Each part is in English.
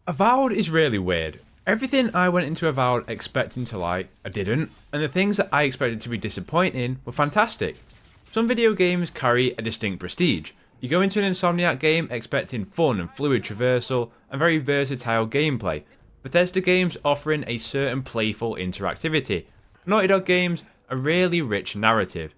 Avowed is really weird. Everything I went into Avowed expecting to like, I didn't, and the things that I expected to be disappointing were fantastic. Some video games carry a distinct prestige. You go into an Insomniac game expecting fun and fluid traversal and very versatile gameplay. Bethesda games offering a certain playful interactivity. Naughty Dog games, a really rich narrative.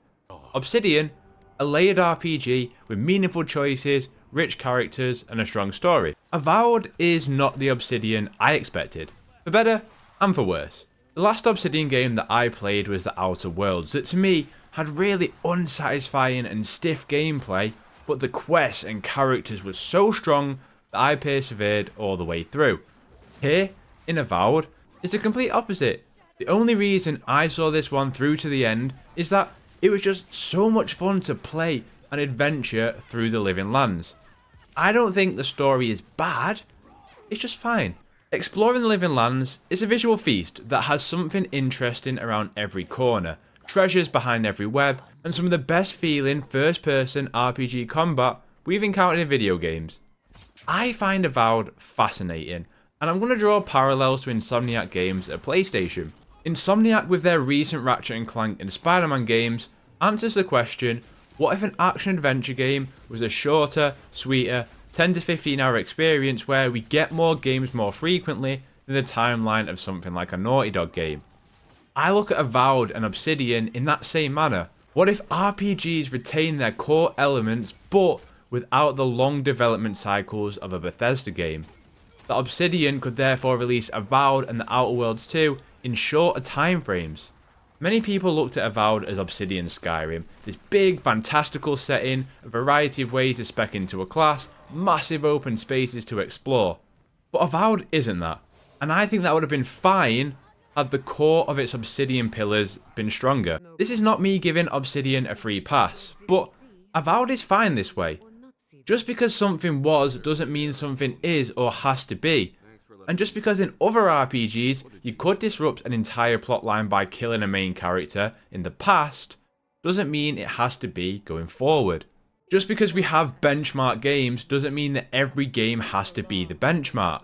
Obsidian, a layered RPG with meaningful choices, rich characters, and a strong story. Avowed is not the Obsidian I expected, for better and for worse. The last Obsidian game that I played was The Outer Worlds, that to me had really unsatisfying and stiff gameplay, but the quests and characters were so strong that I persevered all the way through. Here, in Avowed, it's the complete opposite. The only reason I saw this one through to the end is that it was just so much fun to play an adventure through the Living Lands. I don't think the story is bad, it's just fine. Exploring the Living Lands is a visual feast that has something interesting around every corner, treasures behind every web, and some of the best feeling first-person RPG combat we've encountered in video games. I find Avowed fascinating, and I'm going to draw parallels to Insomniac games at PlayStation. Insomniac, with their recent Ratchet & Clank and Spider-Man games, answers the question, what if an action-adventure game was a shorter, sweeter, 10 to 15 hour experience where we get more games more frequently than the timeline of something like a Naughty Dog game? I look at Avowed and Obsidian in that same manner. What if RPGs retain their core elements but without the long development cycles of a Bethesda game? That Obsidian could therefore release Avowed and The Outer Worlds 2 in shorter time frames. Many people looked at Avowed as Obsidian Skyrim, this big fantastical setting, a variety of ways to spec into a class, massive open spaces to explore. But Avowed isn't that, and I think that would have been fine had the core of its Obsidian pillars been stronger. This is not me giving Obsidian a free pass, but Avowed is fine this way. Just because something was doesn't mean something is or has to be. And just because in other RPGs you could disrupt an entire plotline by killing a main character in the past, doesn't mean it has to be going forward. Just because we have benchmark games doesn't mean that every game has to be the benchmark.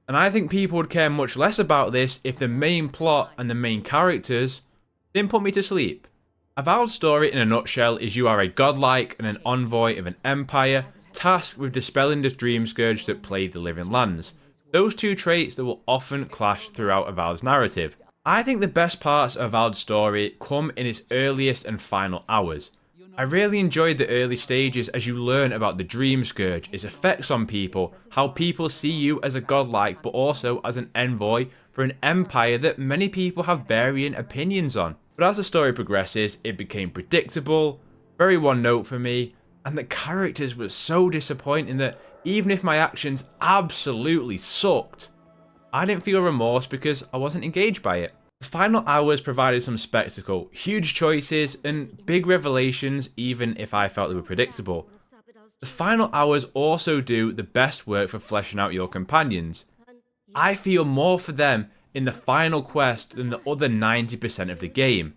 And I think people would care much less about this if the main plot and the main characters didn't put me to sleep. Avowed's story in a nutshell is you are a godlike and an envoy of an empire tasked with dispelling the dream scourge that plagued the Living Lands. Those two traits that will often clash throughout Avowed's narrative. I think the best parts of Avowed's story come in its earliest and final hours. I really enjoyed the early stages as you learn about the Dream Scourge, its effects on people, how people see you as a godlike but also as an envoy for an empire that many people have varying opinions on. But as the story progresses, it became predictable, very one note for me, and the characters were so disappointing that even if my actions absolutely sucked, I didn't feel remorse because I wasn't engaged by it. The final hours provided some spectacle, huge choices, and big revelations even if I felt they were predictable. The final hours also do the best work for fleshing out your companions. I feel more for them in the final quest than the other 90% of the game.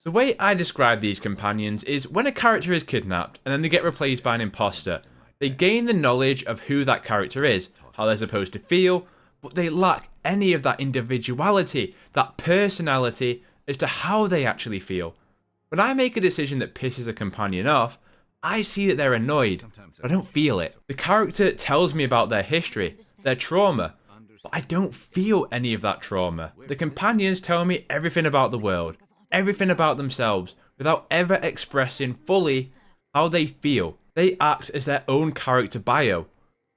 The way I describe these companions is when a character is kidnapped and then they get replaced by an imposter, they gain the knowledge of who that character is, how they're supposed to feel, but they lack any of that individuality, that personality as to how they actually feel. When I make a decision that pisses a companion off, I see that they're annoyed, but I don't feel it. The character tells me about their history, their trauma, but I don't feel any of that trauma. The companions tell me everything about the world, everything about themselves, without ever expressing fully how they feel. They act as their own character bio.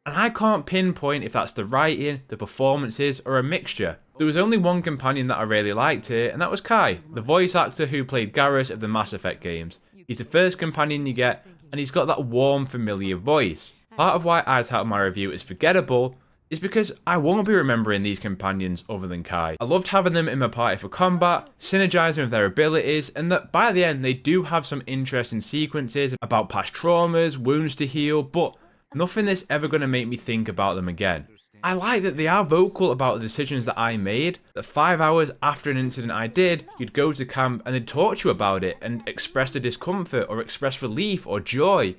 And I can't pinpoint if that's the writing, the performances, or a mixture. There was only one companion that I really liked here, and that was Kai, the voice actor who played Garrus of the Mass Effect games. He's the first companion you get, and he's got that warm, familiar voice. Part of why I titled my review as Forgettable is because I won't be remembering these companions other than Kai. I loved having them in my party for combat, synergizing with their abilities, and that by the end they do have some interesting sequences about past traumas, wounds to heal, but nothing that's ever going to make me think about them again. I like that they are vocal about the decisions that I made, that 5 hours after an incident I did, you'd go to camp and they'd talk to you about it and express the discomfort or express relief or joy.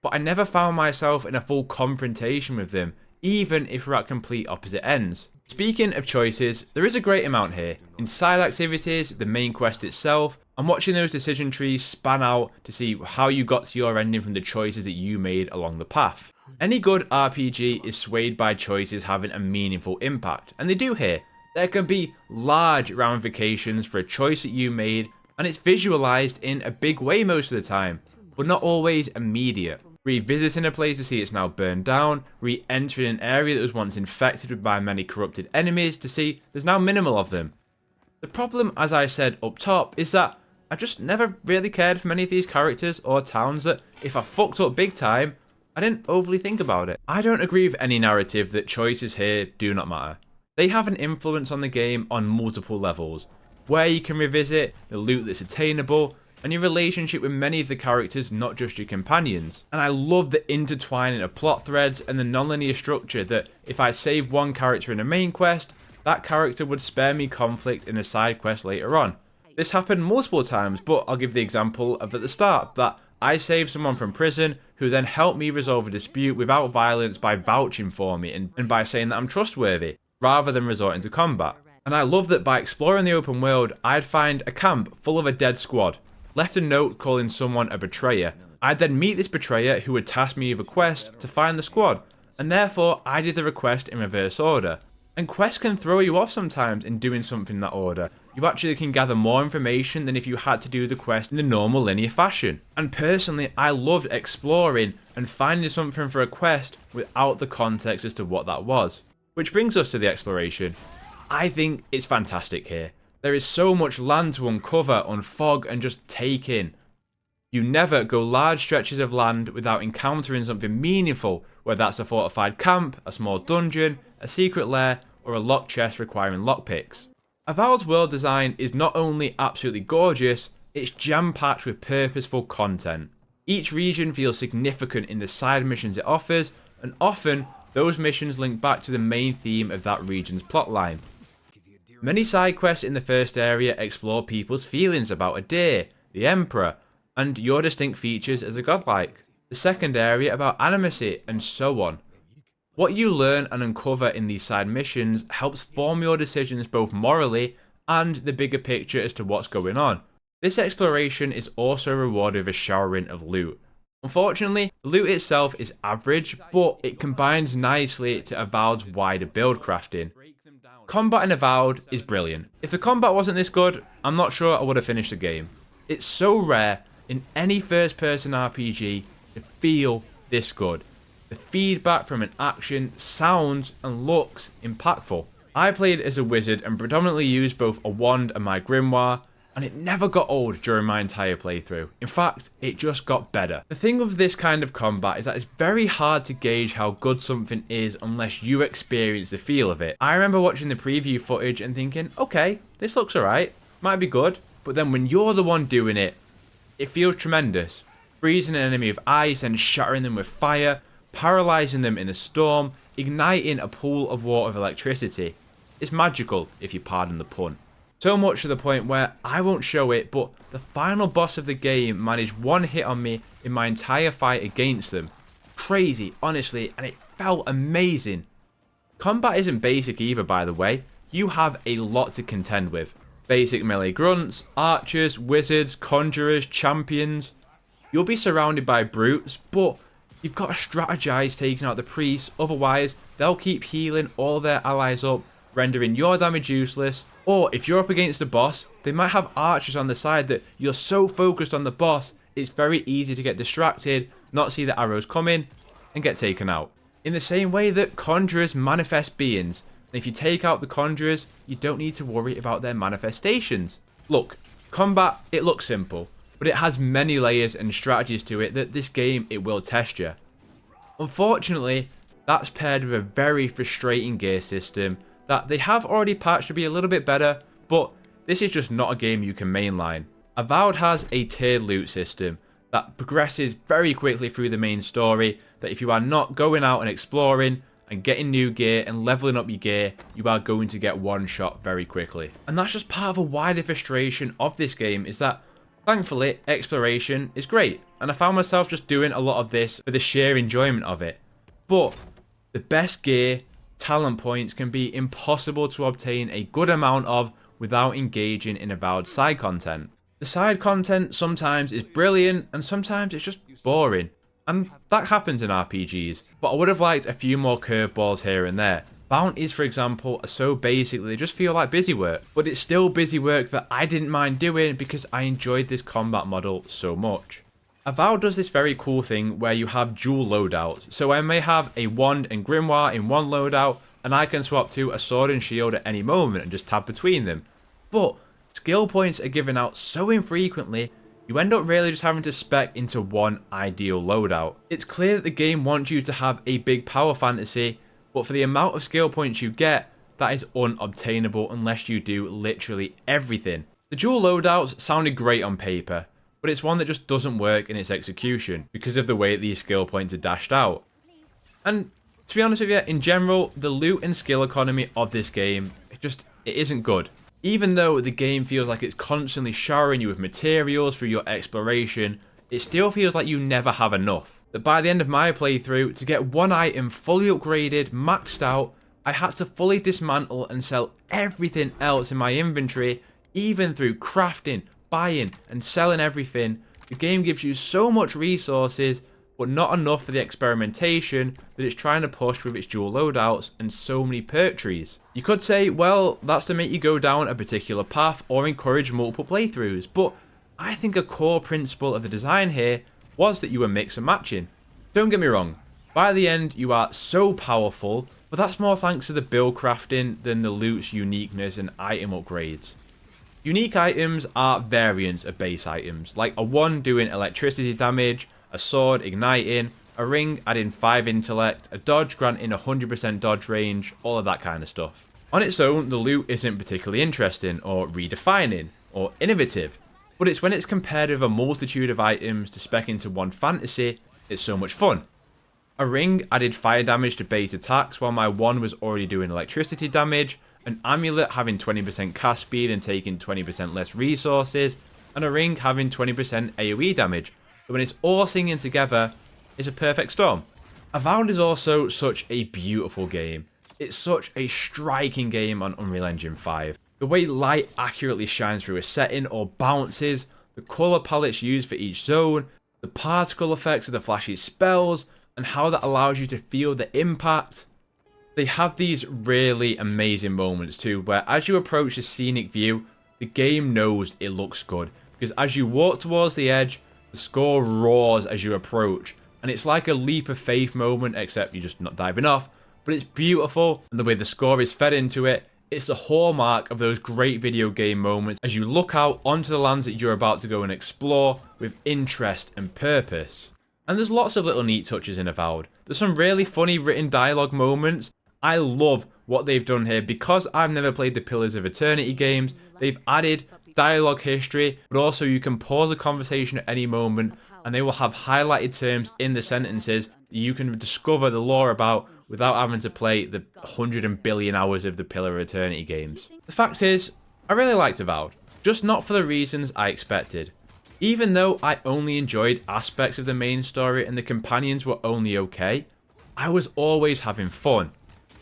But I never found myself in a full confrontation with them, even if we're at complete opposite ends. Speaking of choices, there is a great amount here. In side activities, the main quest itself, and watching those decision trees span out to see how you got to your ending from the choices that you made along the path. Any good RPG is swayed by choices having a meaningful impact, and they do here. There can be large ramifications for a choice that you made, and it's visualized in a big way most of the time, but not always immediate. Revisiting a place to see it's now burned down, re-entering an area that was once infected by many corrupted enemies to see there's now minimal of them. The problem, as I said up top, is that I just never really cared for many of these characters or towns that if I fucked up big time, I didn't overly think about it. I don't agree with any narrative that choices here do not matter. They have an influence on the game on multiple levels, where you can revisit, the loot that's attainable, and your relationship with many of the characters, not just your companions. And I love the intertwining of plot threads and the non-linear structure that if I save one character in a main quest, that character would spare me conflict in a side quest later on. This happened multiple times, but I'll give the example of at the start, that I saved someone from prison who then helped me resolve a dispute without violence by vouching for me and by saying that I'm trustworthy, rather than resorting to combat. And I love that by exploring the open world, I'd find a camp full of a dead squad, left a note calling someone a betrayer. I'd then meet this betrayer who would task me with a quest to find the squad, and therefore I did the request in reverse order. And quests can throw you off sometimes in doing something in that order. You actually can gather more information than if you had to do the quest in the normal linear fashion. And personally, I loved exploring and finding something for a quest without the context as to what that was. Which brings us to the exploration. I think it's fantastic here. There is so much land to uncover, unfog, and just take in. You never go large stretches of land without encountering something meaningful, whether that's a fortified camp, a small dungeon, a secret lair, or a locked chest requiring lockpicks. Avowed's world design is not only absolutely gorgeous, it's jam-packed with purposeful content. Each region feels significant in the side missions it offers, and often those missions link back to the main theme of that region's plotline. Many side quests in the first area explore people's feelings about a deer, the Emperor, and your distinct features as a godlike. The second area about animacy, and so on. What you learn and uncover in these side missions helps form your decisions both morally and the bigger picture as to what's going on. This exploration is also rewarded with a showering of loot. Unfortunately, the loot itself is average, but it combines nicely to Avowed's wider build crafting. Combat in Avowed is brilliant. If the combat wasn't this good, I'm not sure I would have finished the game. It's so rare in any first-person RPG to feel this good. The feedback from an action sounds and looks impactful. I played as a wizard and predominantly used both a wand and my grimoire, and it never got old during my entire playthrough. In fact, it just got better. The thing with this kind of combat is that it's very hard to gauge how good something is unless you experience the feel of it. I remember watching the preview footage and thinking, okay, this looks alright, might be good, but then when you're the one doing it, it feels tremendous. Freezing an enemy with ice and shattering them with fire, paralysing them in a storm, igniting a pool of water of electricity. It's magical, if you pardon the pun. So much to the point where I won't show it, but the final boss of the game managed one hit on me in my entire fight against them. Crazy, honestly, and it felt amazing. Combat isn't basic either, by the way. You have a lot to contend with. Basic melee grunts, archers, wizards, conjurers, champions. You'll be surrounded by brutes, but you've got to strategize taking out the priests, otherwise they'll keep healing all their allies up, rendering your damage useless. Or if you're up against the boss, they might have archers on the side that you're so focused on the boss, it's very easy to get distracted, not see the arrows coming, and get taken out. In the same way that conjurers manifest beings, and if you take out the conjurers, you don't need to worry about their manifestations. Look, combat, it looks simple, but it has many layers and strategies to it that this game, it will test you. Unfortunately, that's paired with a very frustrating gear system that they have already patched to be a little bit better, but this is just not a game you can mainline. Avowed has a tiered loot system that progresses very quickly through the main story, that if you are not going out and exploring and getting new gear and leveling up your gear, you are going to get one shot very quickly. And that's just part of a wider frustration of this game, is that thankfully exploration is great, and I found myself just doing a lot of this for the sheer enjoyment of it. But The best gear, talent points can be impossible to obtain a good amount of without engaging in Avowed side content. The side content sometimes is brilliant and sometimes it's just boring. And that happens in RPGs, but I would have liked a few more curveballs here and there. Bounties, for example, are so basic that they just feel like busy work, but it's still busy work that I didn't mind doing because I enjoyed this combat model so much. Avowed does this very cool thing where you have dual loadouts, so I may have a wand and grimoire in one loadout, and I can swap to a sword and shield at any moment and just tab between them. But skill points are given out so infrequently, you end up really just having to spec into one ideal loadout. It's clear that the game wants you to have a big power fantasy, but for the amount of skill points you get, that is unobtainable unless you do literally everything. The dual loadouts sounded great on paper, but it's one that just doesn't work in its execution because of the way these skill points are dashed out. And to be honest with you, in general, the loot and skill economy of this game, it isn't good. Even though the game feels like it's constantly showering you with materials through your exploration, it still feels like you never have enough. That by the end of my playthrough, to get one item fully upgraded, maxed out, I had to fully dismantle and sell everything else in my inventory, even through crafting, buying and selling everything. The game gives you so much resources, but not enough for the experimentation that it's trying to push with its dual loadouts and so many perk trees. You could say, well, that's to make you go down a particular path or encourage multiple playthroughs, but I think a core principle of the design here was that you were mix and matching. Don't get me wrong, by the end you are so powerful, but that's more thanks to the build crafting than the loot's uniqueness and item upgrades. Unique items are variants of base items, like a wand doing electricity damage, a sword igniting, a ring adding 5 intellect, a dodge granting 100% dodge range, all of that kind of stuff. On its own, the loot isn't particularly interesting or redefining or innovative, but it's when it's compared with a multitude of items to spec into one fantasy, it's so much fun. A ring added fire damage to base attacks while my wand was already doing electricity damage, an amulet having 20% cast speed and taking 20% less resources, and a ring having 20% AoE damage. But when it's all singing together, it's a perfect storm. Avowed is also such a beautiful game. It's such a striking game on Unreal Engine 5. The way light accurately shines through a setting or bounces, the colour palettes used for each zone, the particle effects of the flashy spells, and how that allows you to feel the impact. They have these really amazing moments too, where as you approach the scenic view, the game knows it looks good. Because as you walk towards the edge, the score roars as you approach. And it's like a leap of faith moment, except you're just not diving off. But it's beautiful, and the way the score is fed into it, it's the hallmark of those great video game moments as you look out onto the lands that you're about to go and explore with interest and purpose. And there's lots of little neat touches in Avowed. There's some really funny written dialogue moments. I love what they've done here. Because I've never played the Pillars of Eternity games, they've added dialogue history, but also you can pause a conversation at any moment and they will have highlighted terms in the sentences that you can discover the lore about without having to play the 100 billion hours of the Pillar of Eternity games. The fact is, I really liked Avowed, just not for the reasons I expected. Even though I only enjoyed aspects of the main story and the companions were only okay, I was always having fun.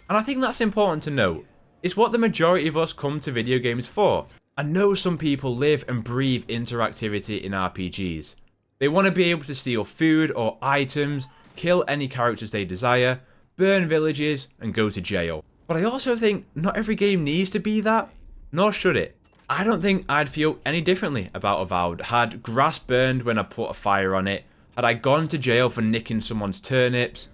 And I think that's important to note. It's what the majority of us come to video games for. I know some people live and breathe interactivity in RPGs. They want to be able to steal food or items, kill any characters they desire, burn villages, and go to jail. But I also think not every game needs to be that, nor should it. I don't think I'd feel any differently about Avowed had grass burned when I put a fire on it, had I gone to jail for nicking someone's turnips.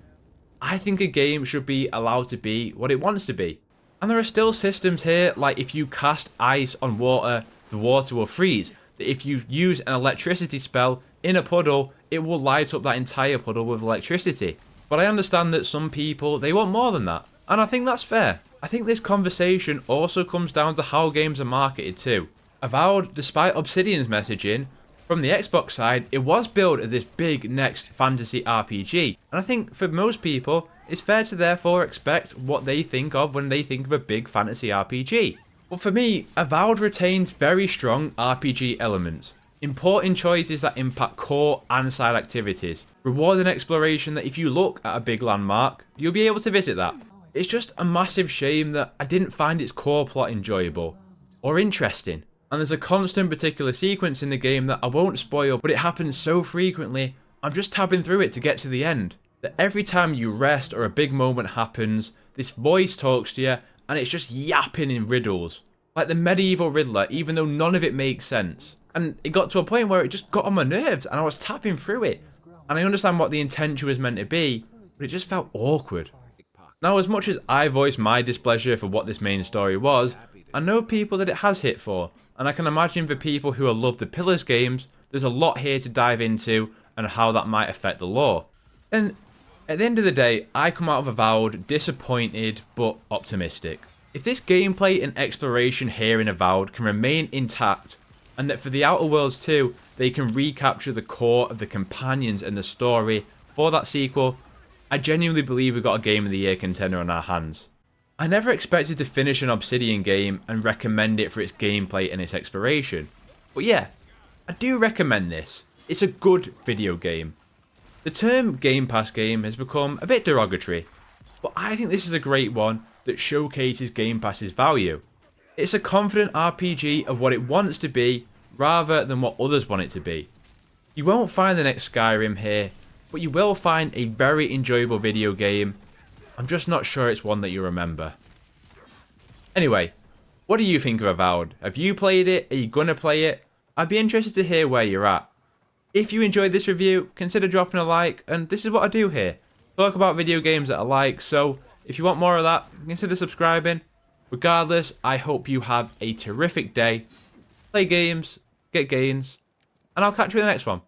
I think a game should be allowed to be what it wants to be. And there are still systems here, like if you cast ice on water, the water will freeze. That if you use an electricity spell in a puddle, it will light up that entire puddle with electricity. But I understand that some people, they want more than that. And I think that's fair. I think this conversation also comes down to how games are marketed too. Avowed, despite Obsidian's messaging, from the Xbox side, it was billed as this big next fantasy RPG. And I think for most people, it's fair to therefore expect what they think of when they think of a big fantasy RPG. But for me, Avowed retains very strong RPG elements. Importing choices that impact core and side activities. Rewarding exploration that if you look at a big landmark, you'll be able to visit that. It's just a massive shame that I didn't find its core plot enjoyable or interesting. And there's a constant particular sequence in the game that I won't spoil, but it happens so frequently, I'm just tabbing through it to get to the end. That every time you rest or a big moment happens, this voice talks to you and it's just yapping in riddles. Like the medieval Riddler, even though none of it makes sense. And it got to a point where it just got on my nerves and I was tapping through it. And I understand what the intention was meant to be, but it just felt awkward. Now, as much as I voiced my displeasure for what this main story was, I know people that it has hit for. And I can imagine for people who have loved the Pillars games, there's a lot here to dive into and how that might affect the lore. And at the end of the day, I come out of Avowed disappointed but optimistic. If this gameplay and exploration here in Avowed can remain intact, and that for the Outer Worlds too, they can recapture the core of the companions and the story for that sequel, I genuinely believe we've got a Game of the Year contender on our hands. I never expected to finish an Obsidian game and recommend it for its gameplay and its exploration. But yeah, I do recommend this. It's a good video game. The term Game Pass game has become a bit derogatory, but I think this is a great one that showcases Game Pass's value. It's a confident RPG of what it wants to be rather than what others want it to be. You won't find the next Skyrim here, but you will find a very enjoyable video game. I'm just not sure it's one that you remember. Anyway, what do you think of Avowed? Have you played it? Are you gonna play it? I'd be interested to hear where you're at. If you enjoyed this review, consider dropping a like, and this is what I do here. Talk about video games that I like, so if you want more of that, consider subscribing. Regardless, I hope you have a terrific day. Play games, get gains, and I'll catch you in the next one.